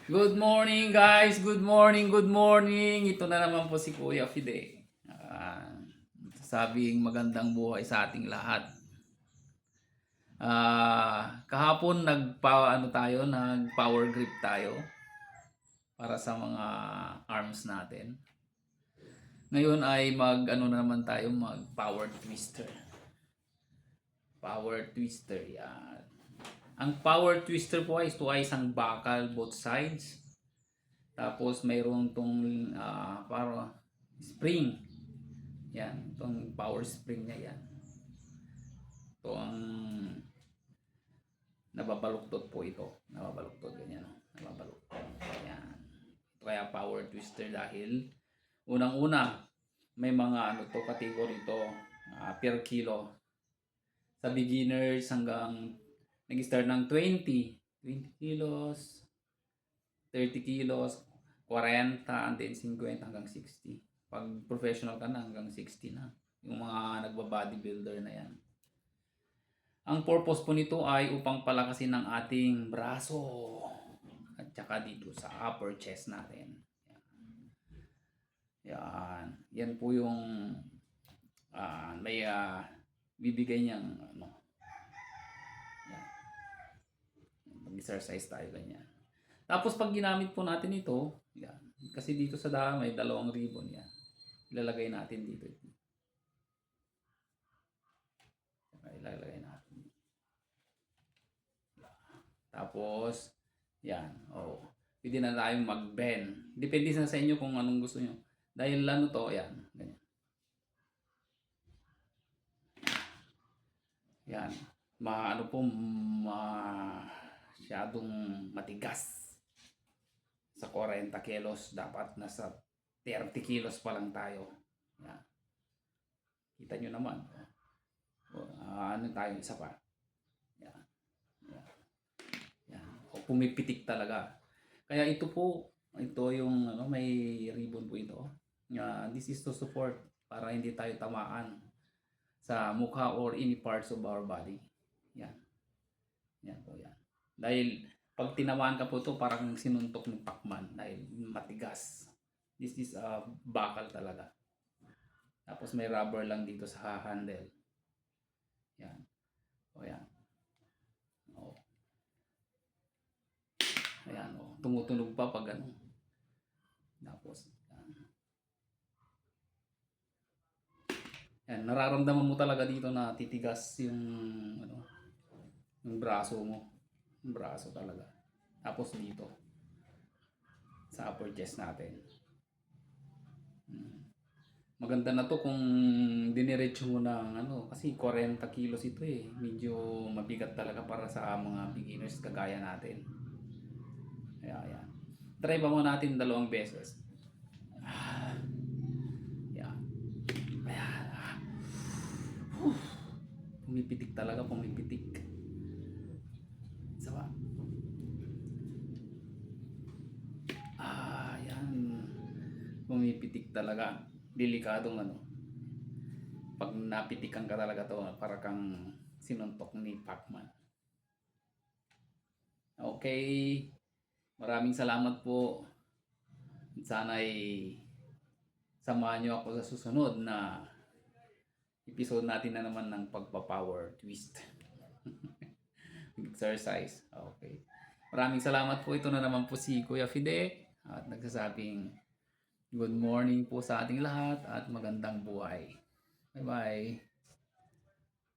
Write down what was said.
Good morning guys, good morning, good morning. Ito na naman po si Kuya Fide. Sabing magandang buhay sa ating lahat. Kahapon nag power grip tayo para sa mga arms natin. Ngayon ay mag power twister. Power twister yan. Ang power twister po ay ito ay isang bakal both sides. Tapos mayroon tong para spring. Yan, itong power spring niya yan. Ito ang nababaluktot po ito. Nababaluktot ganyan, no? Nababaluktot. Yan. Ito kaya power twister dahil unang-una may mga category ito per kilo. Sa beginners hanggang nag-start ng 20 kilos, 30 kilos, 40, and then 50 hanggang 60. Pag professional ka na, hanggang 60 na. Yung mga nagba-bodybuilder na yan. Ang purpose po nito ay upang palakasin ng ating braso at saka dito sa upper chest natin. Yan. Yan po yung may bibigay niyang yan. Mag-exercise tayo ganyan. Tapos pag ginamit po natin ito, yan. Kasi dito sa dahon may dalawang ribbon yan. Ilalagay natin dito. Ilalagay natin. Tapos, yan. Pwede na tayong mag-bend. Depende sa inyo kung anong gusto nyo. Dahil to, yan. Ganyan. Yan. Masyadong matigas. Sa 40 kilos, dapat nasa 30 kilos pa lang tayo. Yan. Kita nyo naman. Tayo isa pa. Yan. Yan. Yan. Pumipitik talaga. Kaya ito yung may ribbon po ito. This is to support para hindi tayo tamaan sa mukha or any parts of our body. Yan. Yan po yan. Dahil pag tinamaan ka po ito, parang sinuntok ng Pacman dahil matigas. This is bakal talaga. Tapos may rubber lang dito sa handle. Yan. Yan. Ayan, tumutunog pa pag ano. Tapos, yan, nararamdaman mo talaga dito na titigas yung yung braso mo. Yung braso talaga. Tapos dito sa upper chest natin. Maganda na to kung diniretso mo ng kasi 40 kilos ito eh. Medyo mabigat talaga para sa mga beginners kagaya natin. Ayan. Try ba mo natin 2 beses. Ayan. Ayan. Pumipitik talaga, pumipitik. Sawa. Ayan. Pumipitik talaga. Delikadong pag napitikan ka talaga to, para kang sinuntok ni Pacman. Okay. Maraming salamat po. Sana ay samahan nyo ako sa susunod na episode natin na naman ng pagpa-power twist. Exercise. Okay. Maraming salamat po. Ito na naman po si Kuya Fide at nagsasabing good morning po sa ating lahat at magandang buhay. Bye-bye.